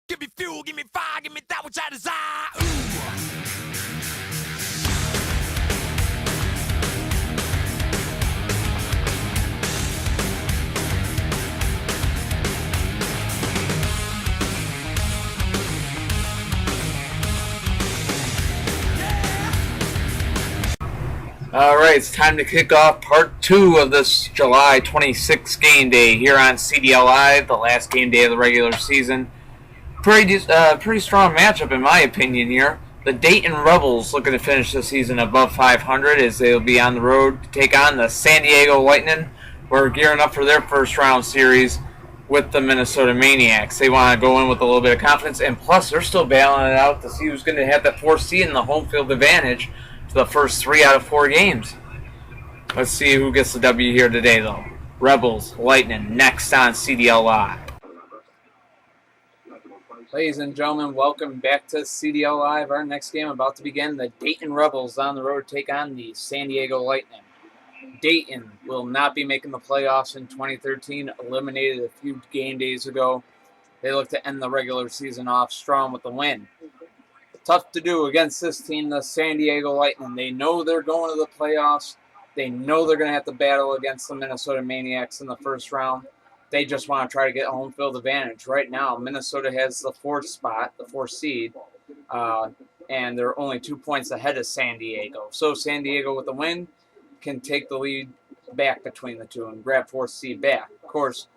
Give me fuel, give me fire, give me that which I desire. Ooh. All right, it's time to kick off part 2 of this July 26th game day here on CDL Live, the last game day of the regular season. Pretty strong matchup in my opinion here. The Dayton Rebels looking to finish the season above 500 as they'll be on the road to take on the San Diego Lightning. We're gearing up for their first round series with the Minnesota Maniacs. They want to go in with a little bit of confidence, and plus they're still battling it out to see who's going to have that 4th seed in the home field advantage for the first 3 out of 4 games. Let's see who gets the W here today, though. Rebels, Lightning, next on CDL Live. Ladies and gentlemen, welcome back to CDL Live. Our next game about to begin. The Dayton Rebels on the road to take on the San Diego Lightning. Dayton will not be making the playoffs in 2013, eliminated a few game days ago. They look to end the regular season off strong with the win. Tough to do against this team, the San Diego Lightning. They know they're going to the playoffs. They know they're going to have to battle against the Minnesota Maniacs in the first round. They just want to try to get a home field advantage. Right now, Minnesota has the 4th spot, the 4th seed, and they're only 2 points ahead of San Diego. So San Diego with the win can take the lead back between the two and grab 4th seed back. Of course,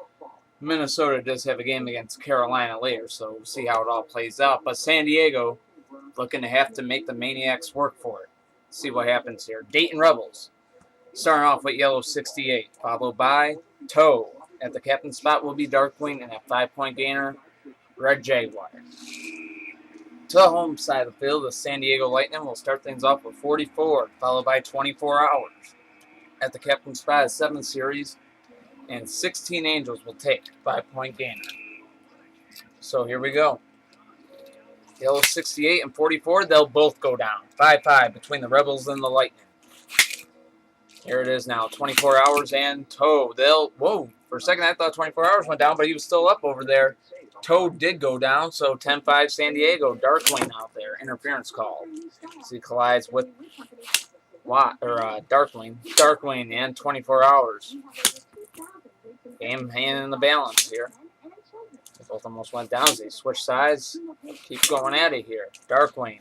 Minnesota does have a game against Carolina later, so we'll see how it all plays out. But San Diego looking to have to make the Maniacs work for it. See what happens here. Dayton Rebels starting off with yellow 68, followed by Toe. At the captain spot will be Darkwing, and at 5-point gainer, Red Jaguar. To the home side of the field, the San Diego Lightning will start things off with 44, followed by 24 Hours. At the captain spot is 7 Series, and 16 Angels will take 5-point gainer. So here we go. Yellow 68 and 44, they'll both go down. 5-5 between the Rebels and the Lightning. Here it is now, 24 Hours and Toe. Whoa, for a second I thought 24 Hours went down, but he was still up over there. Toe did go down, so 10-5 San Diego. Darkwing out there, interference call. So he collides with Darkwing. Darkwing and 24 Hours. Game hanging in the balance here. They both almost went down as they switch sides. Keep going at it here. Darkwing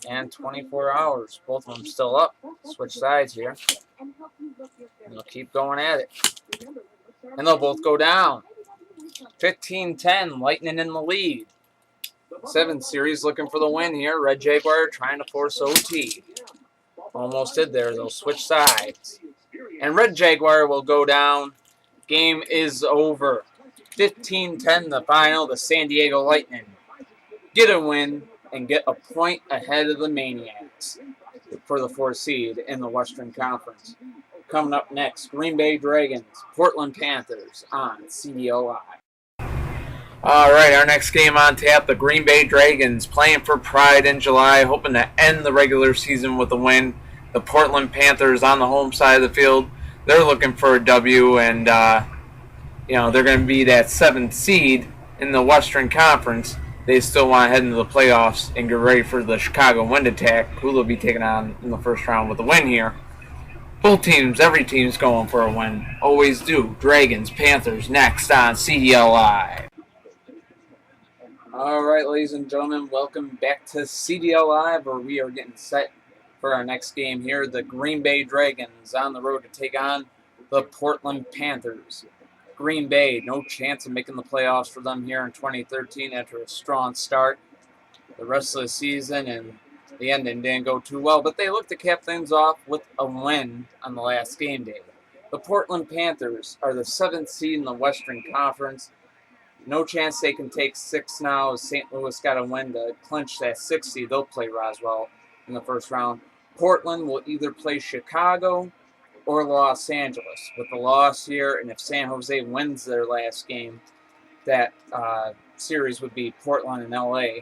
and 24 Hours. Both of them still up. Switch sides here. And they'll keep going at it. And they'll both go down. 15-10, Lightning in the lead. 7 Series looking for the win here. Red Jaguar trying to force OT. Almost did there. They'll switch sides. And Red Jaguar will go down. Game is over. 15-10 the final. The San Diego Lightning get a win and get a point ahead of the Maniacs for the 4th seed in the Western Conference. Coming up next, Green Bay Dragons, Portland Panthers on CDL Live. All right, our next game on tap, the Green Bay Dragons playing for pride in July, hoping to end the regular season with a win. The Portland Panthers on the home side of the field, they're looking for a W, and they're going to be that 7th seed in the Western Conference. They still want to head into the playoffs and get ready for the Chicago Wind Attack, who they'll be taking on in the first round with a win here. Both teams, every team's going for a win. Always do. Dragons, Panthers, next on CDL Live. All right, ladies and gentlemen, welcome back to CDL Live, where we are getting set for our next game here. The Green Bay Dragons on the road to take on the Portland Panthers. Green Bay, no chance of making the playoffs for them here in 2013 after a strong start. The rest of the season and the ending didn't go too well, but they look to cap things off with a win on the last game day. The Portland Panthers are the 7th seed in the Western Conference. No chance they can take 6 now as St. Louis got a win to clinch that 6th seed. They'll play Roswell in the first round. Portland will either play Chicago or Los Angeles. With the loss here, and if San Jose wins their last game, that series would be Portland and LA.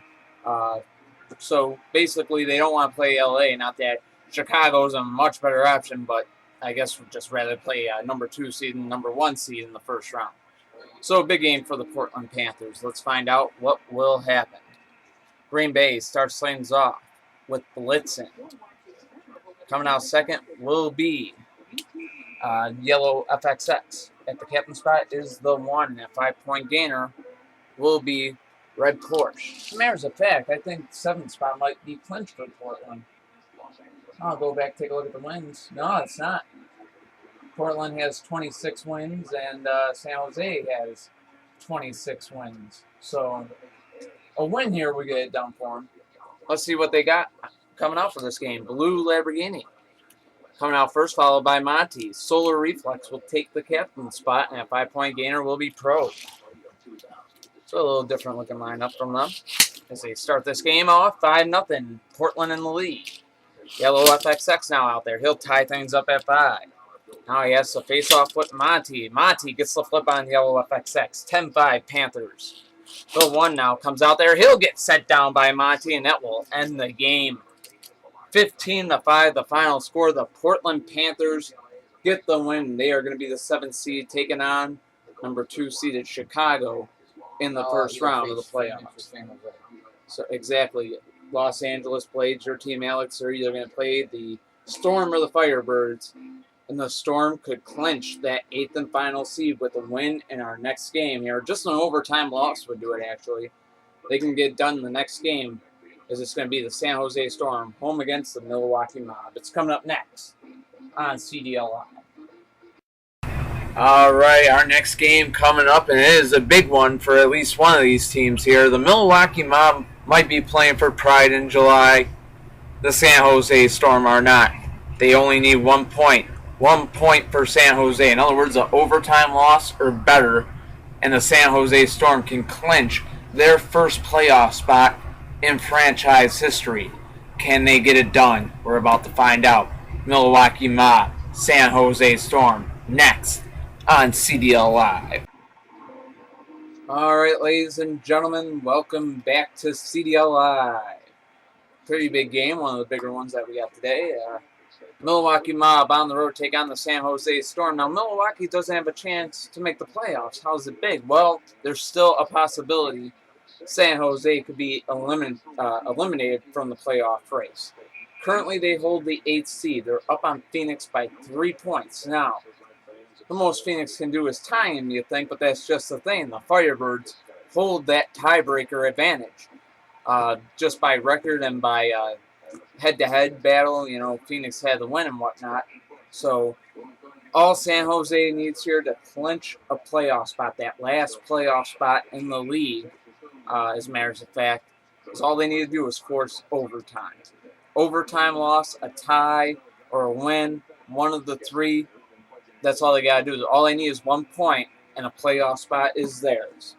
So basically, they don't want to play LA. Not that Chicago is a much better option, but I guess we'd just rather play number 2 seed and number 1 seed in the first round. So a big game for the Portland Panthers. Let's find out what will happen. Green Bay starts things off with blitzing. Coming out second will be yellow FXX. At the captain spot is the 1. At 5-point gainer will be red Porsche. As a matter of fact, I think 7th spot might be clinched for Portland. I'll go back and take a look at the wins. No, it's not. Portland has 26 wins, and San Jose has 26 wins. So a win here, we get it done for them. Let's see what they got coming out for this game. Blue Lamborghini coming out first, followed by Monty. Solar Reflex will take the captain spot, and a 5-point gainer will be Pro. So a little different looking lineup from them as they start this game off 5-0. Portland in the lead. Yellow FXX now out there. He'll tie things up at 5. Now he has to face off with Monty. Monty gets the flip on Yellow FXX. 10-5 Panthers. The 1 now comes out there. He'll get set down by Monty, and that will end the game. 15-5, the final score. The Portland Panthers get the win. They are going to be the 7th seed, taking on number 2 seeded Chicago in the first round of the playoffs. So exactly, Los Angeles played your team, Alex. They're either going to play the Storm or the Firebirds, and the Storm could clinch that 8th and final seed with a win in our next game here. Just an overtime loss would do it, actually. They can get done in the next game, as it's going to be the San Jose Storm home against the Milwaukee Mob. It's coming up next on CDL Live. All right, our next game coming up, and it is a big one for at least one of these teams here. The Milwaukee Mob might be playing for pride in July. The San Jose Storm are not. They only need 1 point. 1 point for San Jose. In other words, an overtime loss or better, and the San Jose Storm can clinch their first playoff spot in franchise history. Can they get it done? We're about to find out. Milwaukee Mob, San Jose Storm, next on CDL Live. All right, ladies and gentlemen, welcome back to CDL Live. Pretty big game, one of the bigger ones that we got today. Milwaukee Mob on the road take on the San Jose Storm. Now, Milwaukee doesn't have a chance to make the playoffs. How is it big? Well, there's still a possibility San Jose could be eliminated from the playoff race. Currently, they hold the 8th seed. They're up on Phoenix by 3 points. Now, the most Phoenix can do is tie him, you think, but that's just the thing. The Firebirds hold that tiebreaker advantage. Just by record and by head-to-head battle, you know, Phoenix had the win and whatnot. So all San Jose needs here to clinch a playoff spot, that last playoff spot in the league, as matters of fact, is all they need to do is force overtime. Overtime loss, a tie, or a win, one of the 3. That's all they got to do. All they need is 1 point, and a playoff spot is theirs.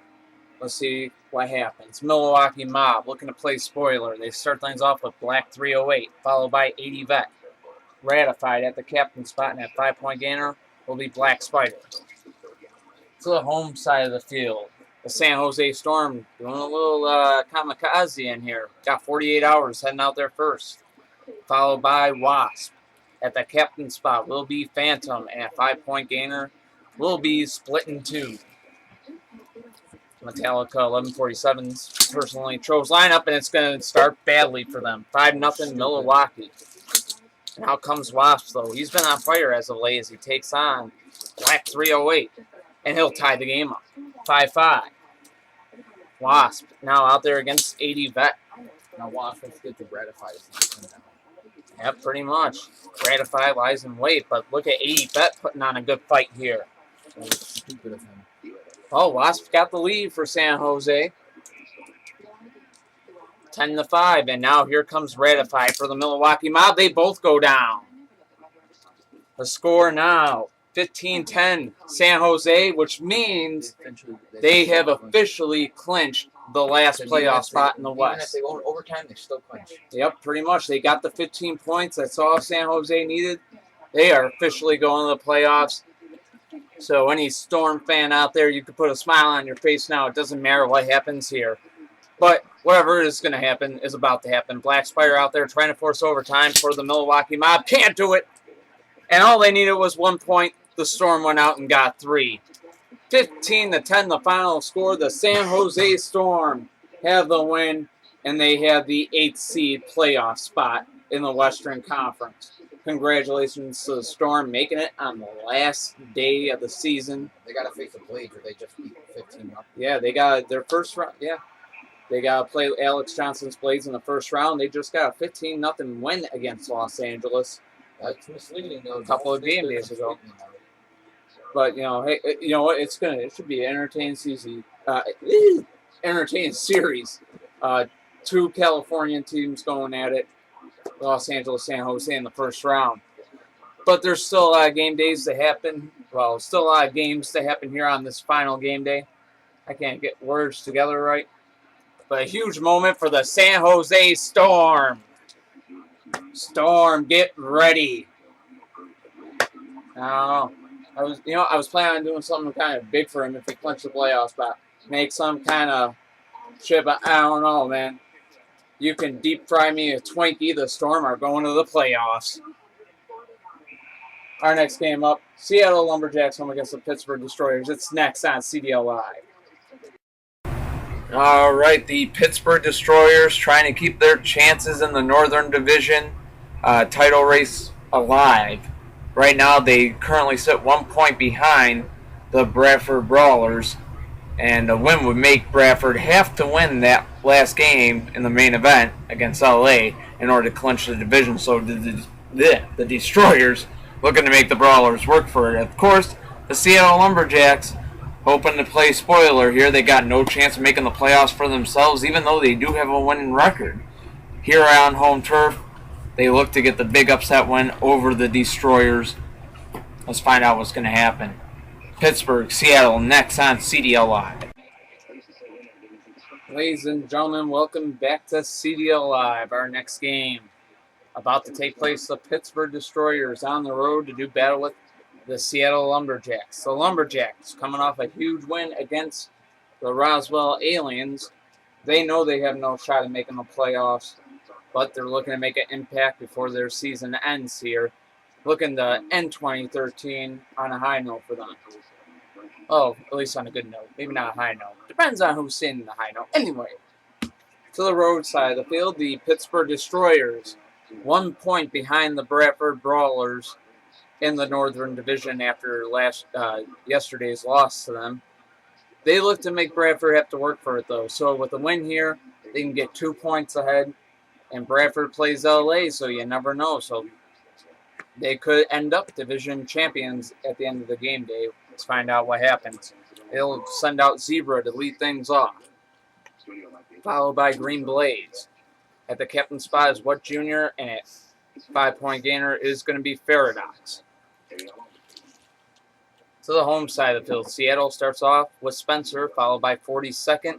Let's see what happens. Milwaukee Mob looking to play spoiler. They start things off with Black 308, followed by 80 Vet. Ratified at the captain spot, and at 5-point gainer will be Black Spider. To the home side of the field, the San Jose Storm doing a little kamikaze in here. Got 48 hours heading out there first, followed by Wasp. At the captain spot will be Phantom, and at 5-point gainer will be Split in 2. Metallica 1147's personally chose lineup, and it's going to start badly for them. 5-0 Milwaukee. And out comes Wasp, though. He's been on fire as of late as he takes on Black 308, and he'll tie the game up. 5-5. Wasp now out there against 80 Vet. Now Wasp has to get to Gratify. Yep, pretty much. Gratify lies in wait, but look at 80 Vet putting on a good fight here. That was stupid of him. Oh, Wasp got the lead for San Jose. 10-5, and now here comes Ratify for the Milwaukee Mob. They both go down. The score now, 15-10 San Jose, which means they have officially clinched the last playoff spot in the West. Even if they go in overtime, they still clinch. Yep, pretty much. They got the 15 points. That's all San Jose needed. They are officially going to the playoffs. So any Storm fan out there, you can put a smile on your face now. It doesn't matter what happens here. But whatever is going to happen is about to happen. Black Spider out there trying to force overtime for the Milwaukee Mob. Can't do it. And all they needed was 1 point. The Storm went out and got 3. 15-10 the final score. The San Jose Storm have the win, and they have the 8th seed playoff spot in the Western Conference. Congratulations to the Storm making it on the last day of the season. They got to face the Blades, or they just beat 15 up. Yeah, they got their first round. Yeah, they got to play Alex Johnson's Blades in the first round. They just got a 15-0 win against Los Angeles. That's misleading, though. A couple of game days ago. But hey, you know what? It should be an entertaining season. Entertaining series. 2 Californian teams going at it. Los Angeles, San Jose in the first round. But there's still a lot of game days to happen. Well, still a lot of games to happen here on this final game day. I can't get words together right. But a huge moment for the San Jose Storm. Storm, get ready. I was planning on doing something kind of big for him if he clinched the playoffs, but make some kind of shit. But I don't know, man. You can deep fry me a Twinkie. The Storm are going to the playoffs. Our next game up, Seattle Lumberjacks home against the Pittsburgh Destroyers. It's next on CDL Live. All right, the Pittsburgh Destroyers trying to keep their chances in the Northern Division title race alive. Right now, they currently sit 1 point behind the Bradford Brawlers, and a win would make Bradford have to win that last game in the main event against LA in order to clinch the division. So the Destroyers looking to make the Brawlers work for it. Of course, the Seattle Lumberjacks hoping to play spoiler here. They got no chance of making the playoffs for themselves, even though they do have a winning record. Here on home turf, they look to get the big upset win over the Destroyers. Let's find out what's going to happen. Pittsburgh, Seattle, next on CDL Live. Ladies and gentlemen, welcome back to CDL Live. Our next game about to take place. The Pittsburgh Destroyers on the road to do battle with the Seattle Lumberjacks. The Lumberjacks coming off a huge win against the Roswell Aliens. They know they have no shot at making the playoffs, but they're looking to make an impact before their season ends here. Looking to end 2013 on a high note for them. Oh, at least on a good note. Maybe not a high note. Depends on who's saying the high note. Anyway, to the road side of the field, the Pittsburgh Destroyers, 1 point behind the Bradford Brawlers in the Northern Division after yesterday's loss to them. They look to make Bradford have to work for it, though. So with the win here, they can get 2 points ahead. And Bradford plays LA, so you never know. So they could end up division champions at the end of the game day. Let's find out what happens. They'll send out Zebra to lead things off, followed by Green Blaze. At the captain spot is What Jr., and at 5-point gainer is going to be Paradox. To the home side of the field, Seattle starts off with Spencer, followed by 42nd.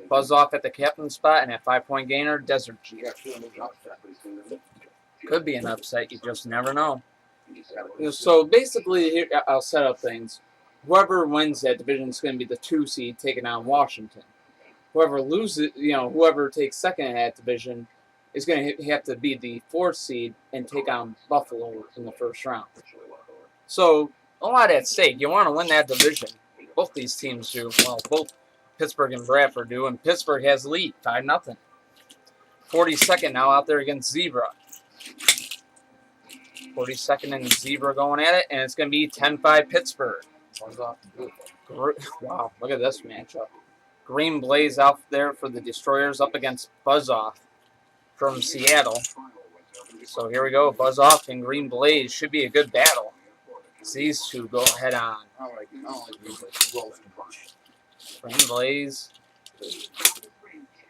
Buzz off at the captain spot, and at 5-point gainer, Desert G. Could be an upset, you just never know. So basically, here I'll set up things. Whoever wins that division is going to be the 2 seed taking on Washington. Whoever loses, whoever takes second in that division is going to have to be the 4th seed and take on Buffalo in the first round. So a lot at stake. You want to win that division. Both these teams do. Well, both Pittsburgh and Bradford do, and Pittsburgh has the lead, 5-0. 42nd now out there against Zebra. 42nd and Zebra going at it, and it's going to be 10-5 Pittsburgh. Wow, look at this matchup. Green Blaze out there for the Destroyers up against Buzz-Off from Seattle. So here we go, Buzz-Off and Green Blaze. Should be a good battle. These two go head on. Green Blaze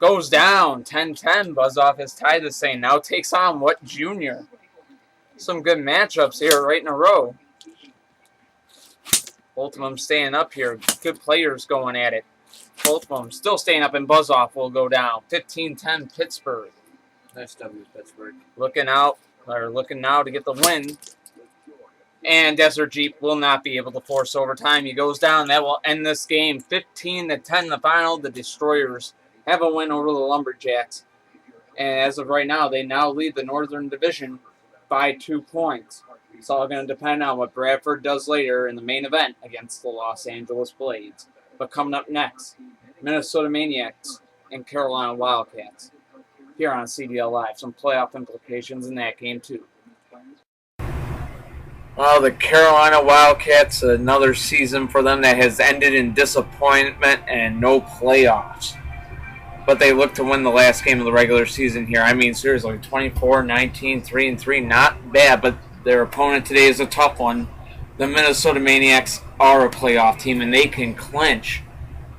goes down. 10-10. Buzz-Off has tied this thing. Now takes on What Jr. Some good matchups here right in a row. Both of them staying up here. Good players going at it. Both of them still staying up, and Buzz-Off will go down. 15-10 Pittsburgh. Nice W, Pittsburgh. Looking now to get the win. And Desert Jeep will not be able to force overtime. He goes down. That will end this game. 15-10 the final. The Destroyers have a win over the Lumberjacks. And as of right now, they now lead the Northern Division by 2 points. It's all going to depend on what Bradford does later in the main event against the Los Angeles Blades. But coming up next, Minnesota Maniacs and Carolina Wildcats. Here on CDL Live, some playoff implications in that game too. Well, the Carolina Wildcats, another season for them that has ended in disappointment and no playoffs. But they look to win the last game of the regular season here. I mean, seriously, 24-19, 3-3, not bad, but their opponent today is a tough one. The Minnesota Maniacs are a playoff team, and they can clinch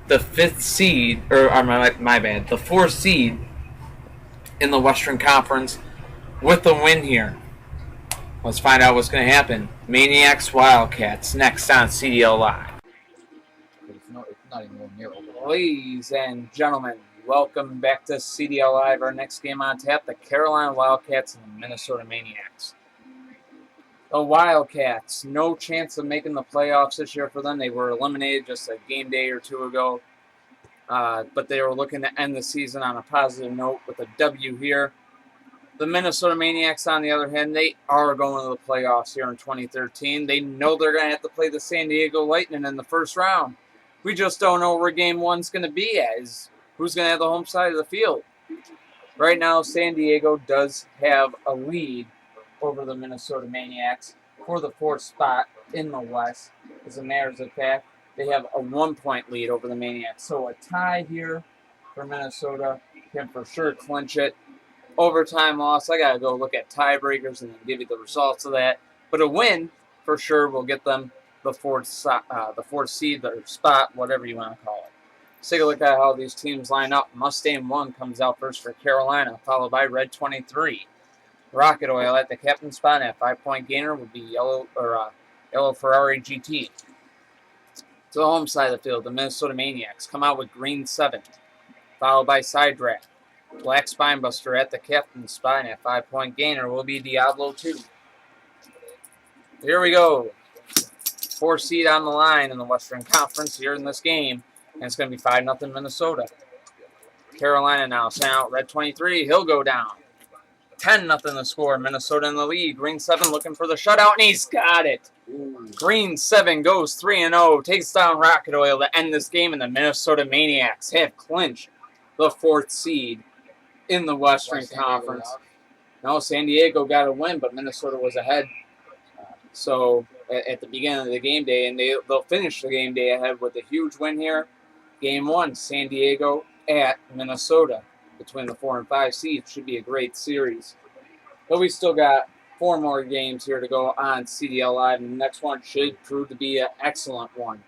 the fifth seed, the fourth seed in the Western Conference with a win here. Let's find out what's going to happen. Maniacs, Wildcats, next on CDL Live. It's not even near over. Ladies and gentlemen, welcome back to CDL Live. Our next game on tap, the Carolina Wildcats and the Minnesota Maniacs. The Wildcats, no chance of making the playoffs this year for them. They were eliminated just a game day or two ago. But they were looking to end the season on a positive note with a W here. The Minnesota Maniacs, on the other hand, they are going to the playoffs here in 2013. They know they're going to have to play the San Diego Lightning in the first round. We just don't know where Game 1's going to be as who's going to have the home side of the field. Right now, San Diego does have a lead over the Minnesota Maniacs for the fourth spot in the West. As a matter of fact, they have a 1-point lead over the Maniacs. So a tie here for Minnesota can for sure clinch it. Overtime loss, I got to go look at tiebreakers and then give you the results of that. But a win for sure will get them the fourth seed or spot, whatever you want to call it. Let's take a look at how these teams line up. Mustang 1 comes out first for Carolina, followed by Red 23. Rocket Oil at the captain spot at 5-point gainer would be Yellow Ferrari GT. To the home side of the field, the Minnesota Maniacs come out with Green 7, followed by Side Draft. Black Spinebuster at the captain spot at 5-point gainer will be Diablo 2. Here we go. 4 seed on the line in the Western Conference here in this game, and it's going to be 5-0 Minnesota. Carolina now sent out Red 23. He'll go down. 10-0 the score. Minnesota in the lead. Green 7 looking for the shutout, and he's got it. Green 7 goes 3-0, takes down Rocket Oil to end this game, and the Minnesota Maniacs have clinched the 4th seed in the Western Conference. No, San Diego got a win, but Minnesota was ahead. So at the beginning of the game day, and they'll finish the game day ahead with a huge win here. Game 1, San Diego at Minnesota. Between the 4 and 5 seeds should be a great series. But we still got 4 more games here to go on CDL Live, and the next one should prove to be an excellent one.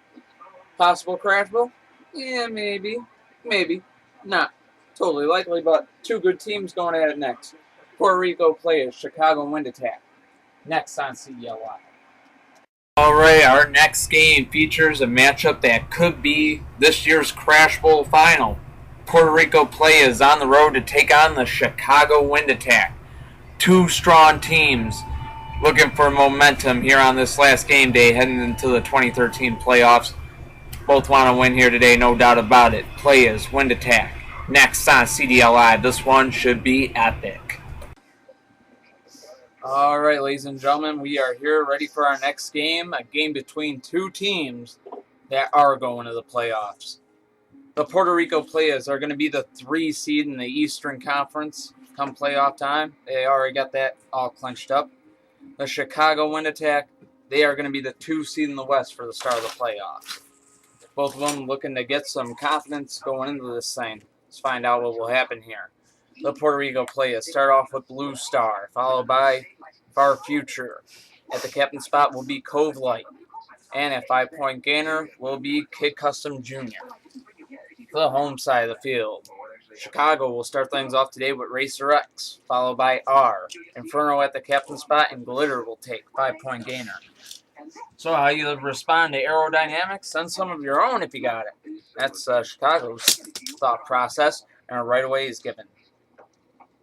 Possible crash bowl? Yeah, maybe. Maybe. Not totally likely, but 2 good teams going at it next. Puerto Rico Playas, Chicago Wind Attack. Next on CDL Live. Alright, our next game features a matchup that could be this year's Crash Bowl final. Puerto Rico Playas on the road to take on the Chicago Wind Attack. 2 strong teams looking for momentum here on this last game day heading into the 2013 playoffs. Both want to win here today, no doubt about it. Playas, Wind Attack. Next on CDL Live. This one should be epic. All right, ladies and gentlemen, we are here ready for our next game. A game between 2 teams that are going to the playoffs. The Puerto Rico Playas are going to be the 3 seed in the Eastern Conference come playoff time. They already got that all clinched up. The Chicago Wind Attack, they are going to be the 2 seed in the West for the start of the playoffs. Both of them looking to get some confidence going into this thing. Let's find out what will happen here. The Puerto Rico Playas start off with Blue Star, followed by Far Future. At the captain spot will be Cove Light. And at 5-point gainer will be Kid Custom Jr. For the home side of the field, Chicago will start things off today with Racer X, followed by R. Inferno at the captain spot, and Glitter will take 5-point gainer. So how you respond to aerodynamics? Send some of your own if you got it. That's Chicago's thought process, and a right away is given.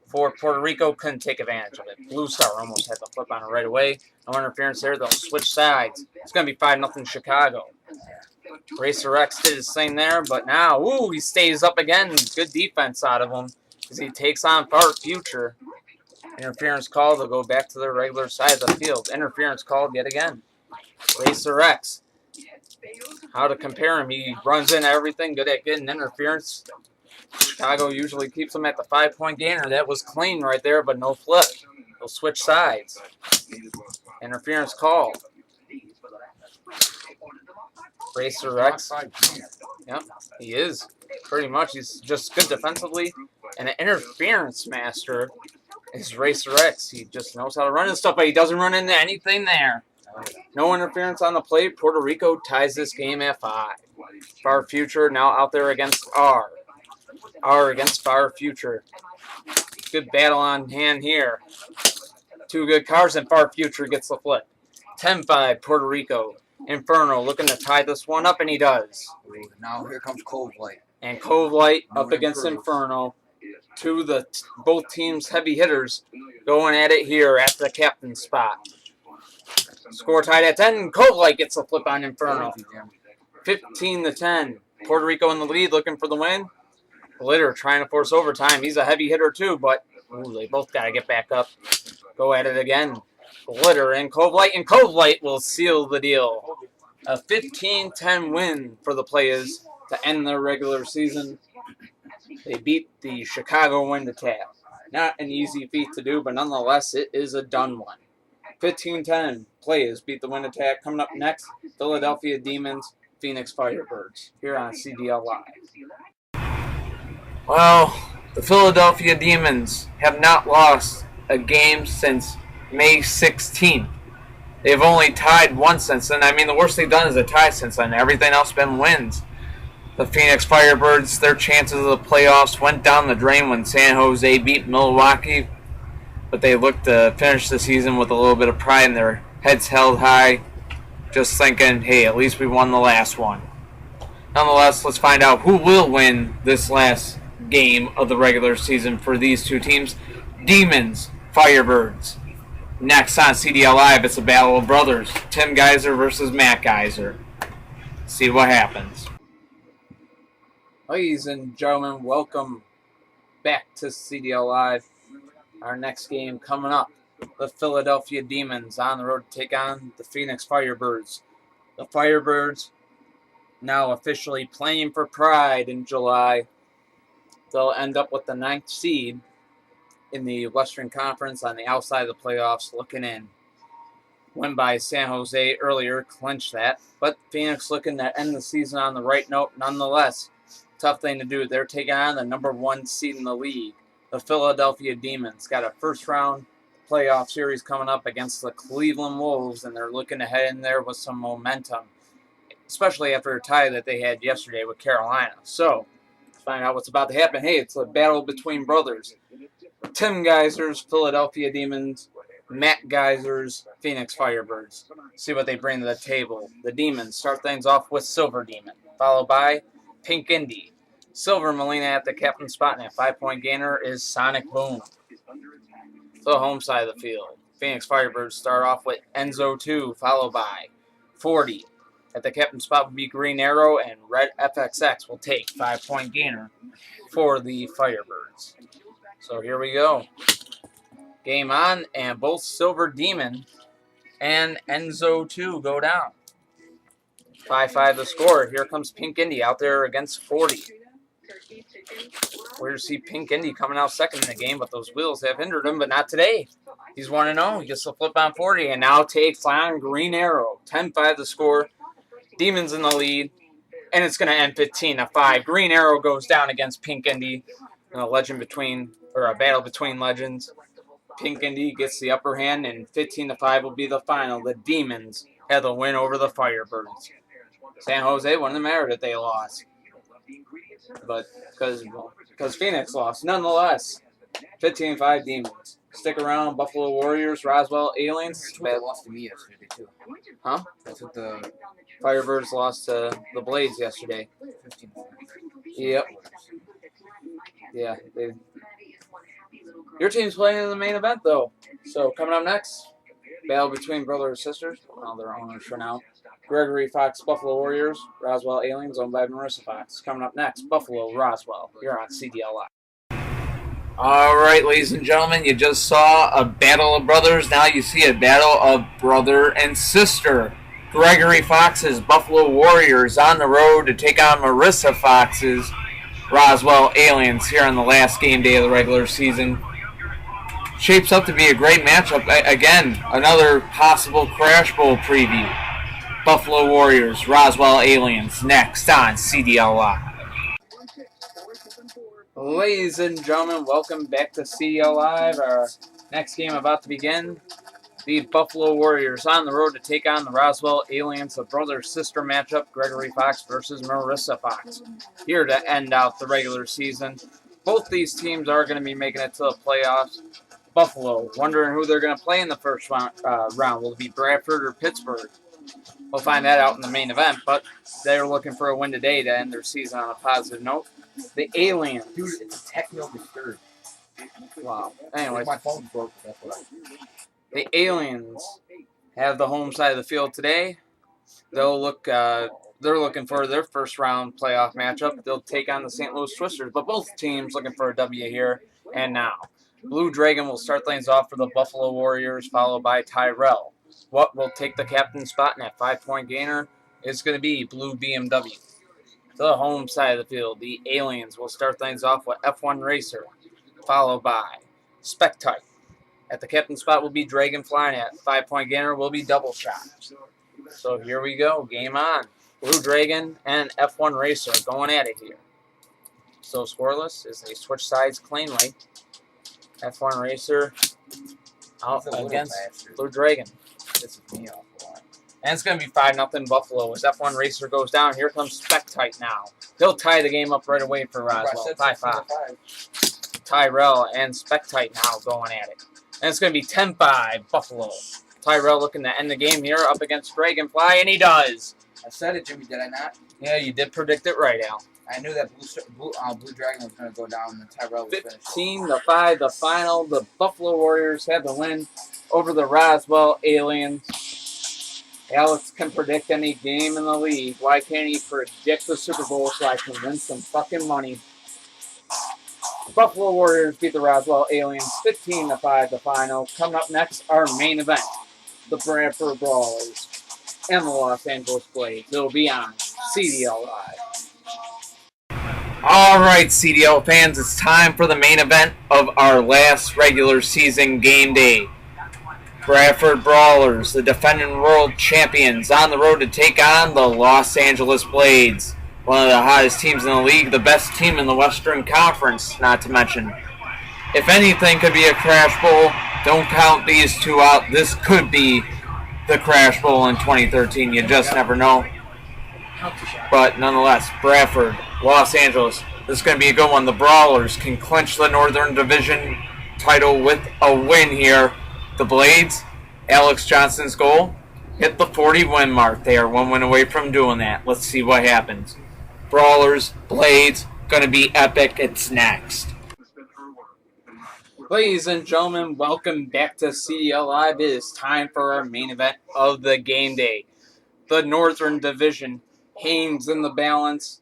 For Puerto Rico, couldn't take advantage of it. Blue Star almost had the flip on it right away. No interference there. They'll switch sides. It's going to be 5-0 Chicago. Racer X did his thing there, but now, he stays up again. Good defense out of him as he takes on Far Future. Interference called. They'll go back to their regular side of the field. Interference called yet again. Racer X. How to compare him? He runs into everything, good at getting interference. Chicago usually keeps him at the 5-point gainer. That was clean right there, but no flip. They'll switch sides. Interference called. Racer X. Yep, he is. Pretty much. He's just good defensively. And an interference master is Racer X. He just knows how to run and stuff, but he doesn't run into anything there. No interference on the plate. Puerto Rico ties this game at 5. Far Future now out there against R. R against Far Future. Good battle on hand here. Two good cars, and Far Future gets the flip. 10-5 Puerto Rico. Inferno looking to tie this one up, and he does. Now here comes Cove Light. And Cove Light up against Inferno. Both teams' heavy hitters going at it here at the captain's spot. Score tied at 10. Cove Light gets a flip on Inferno. 15-10. Puerto Rico in the lead, looking for the win. Glitter trying to force overtime. He's a heavy hitter too, but they both got to get back up. Go at it again. Glitter and Cove Light will seal the deal. A 15-10 win for the Playas to end their regular season. They beat the Chicago Wind Attack. Not an easy feat to do, but nonetheless, it is a done one. 15-10, Playas beat the Wind Attack. Coming up next, Philadelphia Demons, Phoenix Firebirds, here on CDL Live. Well, the Philadelphia Demons have not lost a game since May 16th. They've only tied once since then. I mean, the worst they've done is a tie since then. Everything else been wins. The Phoenix Firebirds, their chances of the playoffs went down the drain when San Jose beat Milwaukee, but they looked to finish the season with a little bit of pride in their heads held high, just thinking, hey, at least we won the last one. Nonetheless, let's find out who will win this last game of the regular season for these two teams. Demons, Firebirds. Next on CDL Live, it's a battle of brothers. Tim Geyser versus Matt Geyser. See what happens. Ladies and gentlemen, welcome back to CDL Live. Our next game coming up. The Philadelphia Demons on the road to take on the Phoenix Firebirds. The Firebirds now officially playing for pride in July. They'll end up with the 9th seed in the Western Conference on the outside of the playoffs looking in. Win by San Jose earlier, clinched that. But Phoenix looking to end the season on the right note nonetheless. Tough thing to do. They're taking on the number 1 seed in the league. The Philadelphia Demons got a first-round playoff series coming up against the Cleveland Wolves, and they're looking to head in there with some momentum, especially after a tie that they had yesterday with Carolina. So, to find out what's about to happen, hey, it's a battle between brothers. Tim Geyser's Philadelphia Demons, Matt Geyser's Phoenix Firebirds. See what they bring to the table. The Demons start things off with Silver Demon, followed by Pink Indy. Silver Molina at the captain spot, and at 5-point gainer is Sonic Boom. The home side of the field. Phoenix Firebirds start off with Enzo 2, followed by 40. At the captain spot would be Green Arrow, and Red FXX will take 5-point gainer for the Firebirds. So here we go. Game on, and both Silver Demon and Enzo 2 go down. 5-5 the score. Here comes Pink Indy out there against 40. We're to see Pink Indy coming out second in the game, but those wheels have hindered him, but not today. He's 1-0. He gets a flip on 40 and now takes on Green Arrow. 10-5 the score. Demons in the lead, and it's going to end 15-5. Green Arrow goes down against Pink Indy in a battle between legends. Pink Indy gets the upper hand, and 15-5 will be the final. The Demons have the win over the Firebirds. San Jose wouldn't matter that they lost, but because Phoenix lost. Nonetheless, 15-5 Demons. Stick around, Buffalo Warriors, Roswell Aliens. They lost to me yesterday, too. Huh? That's what the Firebirds lost to the Blades yesterday. 15. Yep. Yeah. Your team's playing in the main event, though. So, coming up next, battle between brother and sisters. Well, they're owners for now. Gregory Fox, Buffalo Warriors, Roswell Aliens, owned by Marissa Fox. Coming up next, Buffalo, Roswell. You're on CDL Live. All right, ladies and gentlemen, you just saw a battle of brothers. Now you see a battle of brother and sister. Gregory Fox's Buffalo Warriors on the road to take on Marissa Fox's Roswell Aliens here on the last game day of the regular season. Shapes up to be a great matchup. Again, another possible Crash Bowl preview. Buffalo Warriors, Roswell Aliens, next on CDL Live. Ladies and gentlemen, welcome back to CDL Live. Our next game about to begin. The Buffalo Warriors on the road to take on the Roswell Aliens, a brother-sister matchup, Gregory Fox versus Marissa Fox. Here to end out the regular season. Both these teams are going to be making it to the playoffs. Buffalo, wondering who they're going to play in the first round. Will it be Bradford or Pittsburgh? We'll find that out in the main event, but they're looking for a win today to end their season on a positive note. The Aliens. Dude, it's a techno disturb. Wow. Anyways, My phone's broke. That's what the Aliens have the home side of the field today. They'll look. They're looking for their first round playoff matchup. They'll take on the St. Louis Twisters, but both teams looking for a W here and now. Blue Dragon will start things off for the Buffalo Warriors, followed by Tyrell. What will take the captain spot in that 5-point gainer is going to be Blue BMW. The home side of the field, the Aliens will start things off with F1 Racer, followed by Spec-Type. At the captain spot will be Dragonfly, and at 5-point gainer will be Double Shot. So here we go, game on. Blue Dragon and F1 Racer going at it here. So scoreless as they switch sides cleanly. F1 Racer out against Blue Dragon. This is me off a lot. And it's going to be 5-0 Buffalo as F1 Racer goes down. Here comes Spec-Type now. He'll tie the game up right away for Roswell. 5-5. Tyrell and Spec-Type now going at it. And it's going to be 10-5 Buffalo. Tyrell looking to end the game here up against Dragonfly, and he does. I said it, Jimmy, did I not? Yeah, you did predict it right, Al. I knew that Blue Dragon was going to go down and then Tyrell was finished. 15-5, the final. The Buffalo Warriors had the win over the Roswell Aliens. Alex can predict any game in the league. Why can't he predict the Super Bowl so I can win some fucking money? Buffalo Warriors beat the Roswell Aliens 15-5, the final. Coming up next, our main event, the Bradford Brawlers and the Los Angeles Blades. It'll be on CDL Live. All right, CDL fans, it's time for the main event of our last regular season game day. Bradford Brawlers, the defending world champions, on the road to take on the Los Angeles Blades. One of the hottest teams in the league, the best team in the Western Conference, not to mention. If anything could be a Crash Bowl, don't count these two out. This could be the Crash Bowl in 2013. You just never know. But nonetheless, Bradford, Los Angeles, this is going to be a good one. The Brawlers can clinch the Northern Division title with a win here. The Blades, Alex Johnson's goal, hit the 40-win mark. They are one win away from doing that. Let's see what happens. Brawlers, Blades, going to be epic. It's next. Ladies and gentlemen, welcome back to CDL Live. It is time for our main event of the game day. The Northern Division hangs in the balance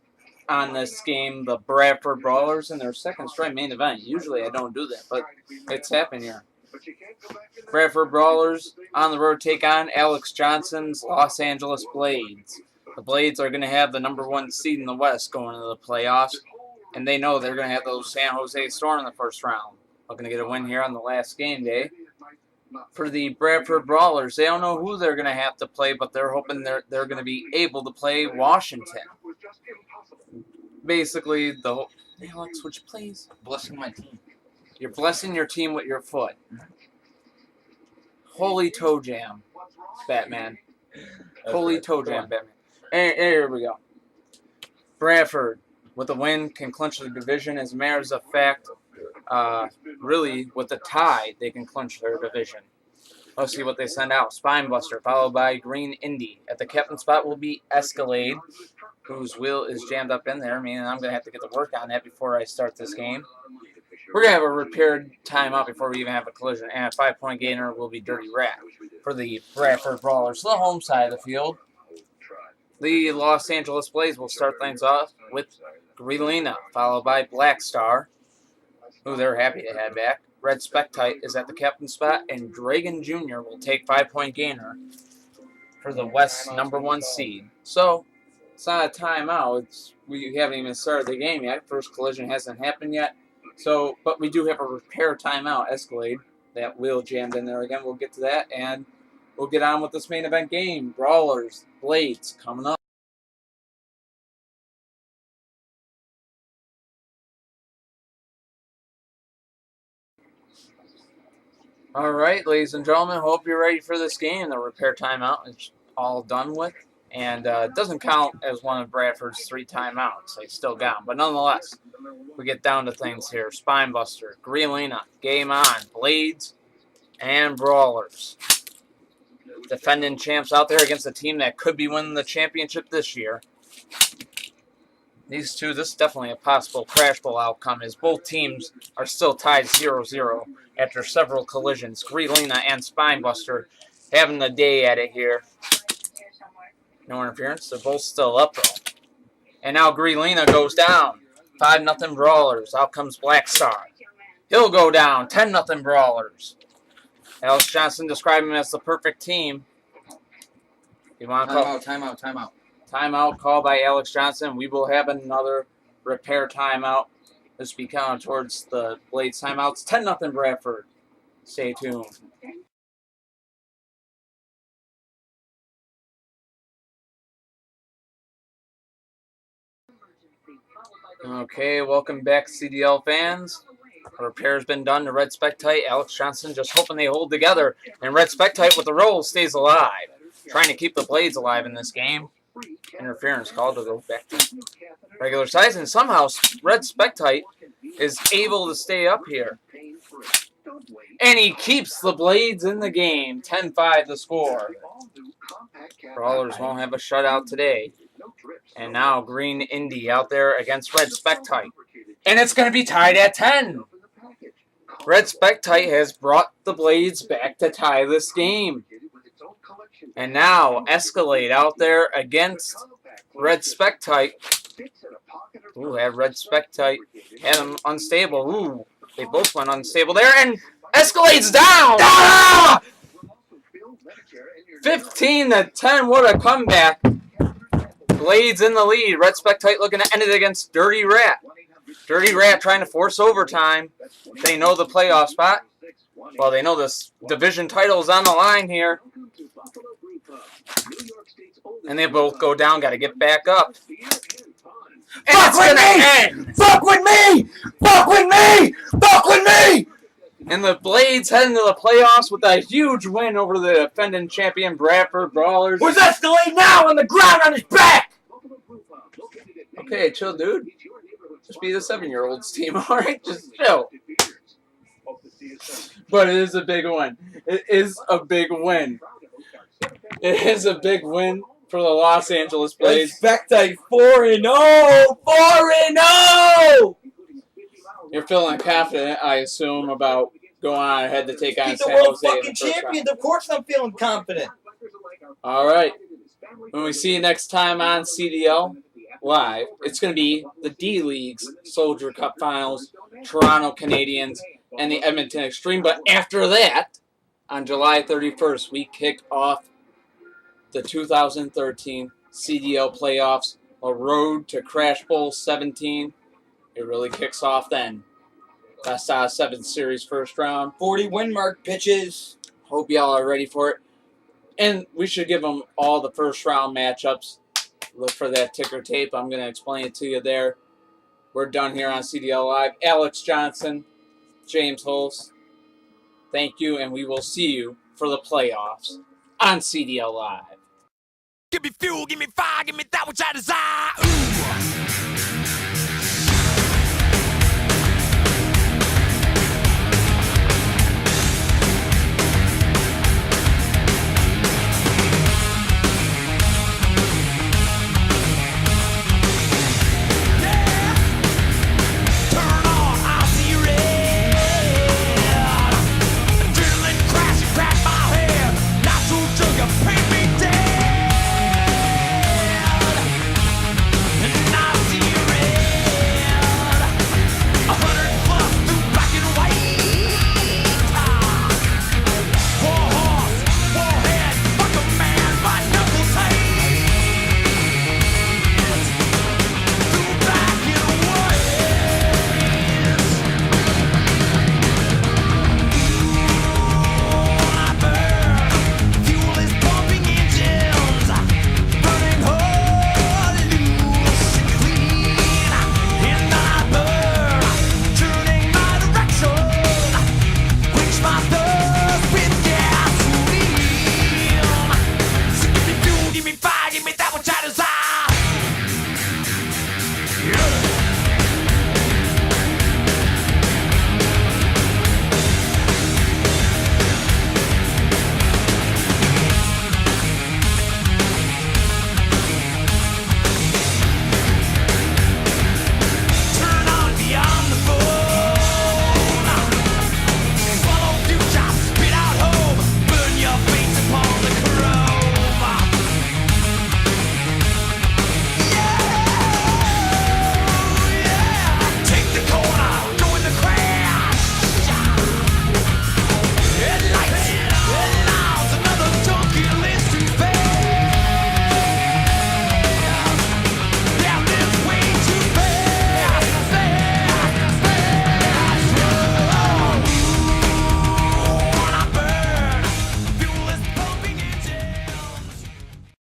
on this game. The Bradford Brawlers in their second straight main event. Usually I don't do that, but it's happened here. Bradford Brawlers on the road take on Alex Johnson's Los Angeles Blades. The Blades are going to have the number 1 seed in the West going into the playoffs, and they know they're going to have those San Jose Storm in the first round. Looking to get a win here on the last game day. For the Bradford Brawlers, they don't know who they're going to have to play, but they're hoping they're going to be able to play Washington. Basically, hey Alex, would you please? Blessing my team. You're blessing your team with your foot. Holy toe jam, Batman. Holy toe jam, Batman. Here we go. Bradford, with the win, can clinch the division. As a matter of fact, really, with the tie, they can clinch their division. Let's see what they send out. Spinebuster, followed by Green Indy. At the captain spot will be Escalade, whose wheel is jammed up in there, meaning I'm going to have to get to work on that before I start this game. We're going to have a repaired timeout before we even have a collision, and a 5-point gainer will be Dirty Rat for the Bradford Brawlers. So the home side of the field, the Los Angeles Blades will start things off with Grilina, followed by Black Star. who they're happy to have back. Red Spectite is at the captain spot, and Dragon Jr. will take 5-point gainer for the West #1 seed. So it's not a timeout. We haven't even started the game yet. First collision hasn't happened yet. So, but we do have a repair timeout, Escalade. That wheel jammed in there again. We'll get to that, and we'll get on with this main event game. Brawlers, Blades, coming up. All right, ladies and gentlemen, hope you're ready for this game. The repair timeout is all done with, and it doesn't count as one of Bradford's 3 timeouts. They still got them, but nonetheless, we get down to things here. Spinebuster, Greelina, Game On, Blades, and Brawlers. Defending champs out there against a team that could be winning the championship this year. These two, this is definitely a possible Crash Bowl outcome, as both teams are still tied 0-0 after several collisions. Greelina and Spinebuster having the day at it here. No interference. They're both still up, though. And now Greelina goes down. 5-0 Brawlers. Out comes Black Star. He'll go down. 10-0 Brawlers. Alex Johnson described him as the perfect team. You want to call Timeout. Timeout called by Alex Johnson. We will have another repair timeout. This will be counted towards the Blades timeouts. 10-0 Bradford. Stay tuned. Okay, welcome back, CDL fans. The repair's been done to Red Spectite. Alex Johnson just hoping they hold together. And Red Spectite with the roll stays alive. Trying to keep the Blades alive in this game. Interference called to go back to regular size. And somehow Red Spectite is able to stay up here. And he keeps the Blades in the game. 10-5 the score. Brawlers won't have a shutout today. And now Green Indy out there against Red Spectite. And it's going to be tied at 10. Red Spectite has brought the Blades back to tie this game. And now Escalade out there against Red Spectite. Ooh, had Red Spectite had him unstable. Ooh, they both went unstable there. And Escalade's down! Ah! 15-10, what a comeback. Blades in the lead. Red Spectite looking to end it against Dirty Rat. Dirty Rat trying to force overtime. They know the playoff spot. Well, they know this division title is on the line here. And they both go down. Got to get back up. And it's going to end. Fuck with me! Fuck with me! Fuck with me! And the Blades head into the playoffs with a huge win over the defending champion Bradford Brawlers. Where's Escalade now on the ground on his back? Okay, chill, dude. Just be the 7-year-olds team, alright? Just chill. But it is a big win. It is a big win. It is a big win for the Los Angeles Blades. Spectite 4-0! 4-0! You're feeling confident, I assume, about going on ahead to take on He's the San world Jose. fucking champion. Of course I'm feeling confident. All right. When we see you next time on CDL Live, it's going to be the D-League's Soldier Cup Finals, Toronto Canadiens, and the Edmonton Extreme. But after that, on July 31st, we kick off the 2013 CDL playoffs, a road to Crash Bowl 17. It really kicks off then. Best out of 7 series first round. 40 win mark pitches. Hope y'all are ready for it. And we should give them all the first round matchups. Look for that ticker tape. I'm going to explain it to you there. We're done here on CDL Live. Alex Johnson, James Hulse, thank you, and we will see you for the playoffs on CDL Live. Give me fuel, give me fire, give me that which I desire. Ooh.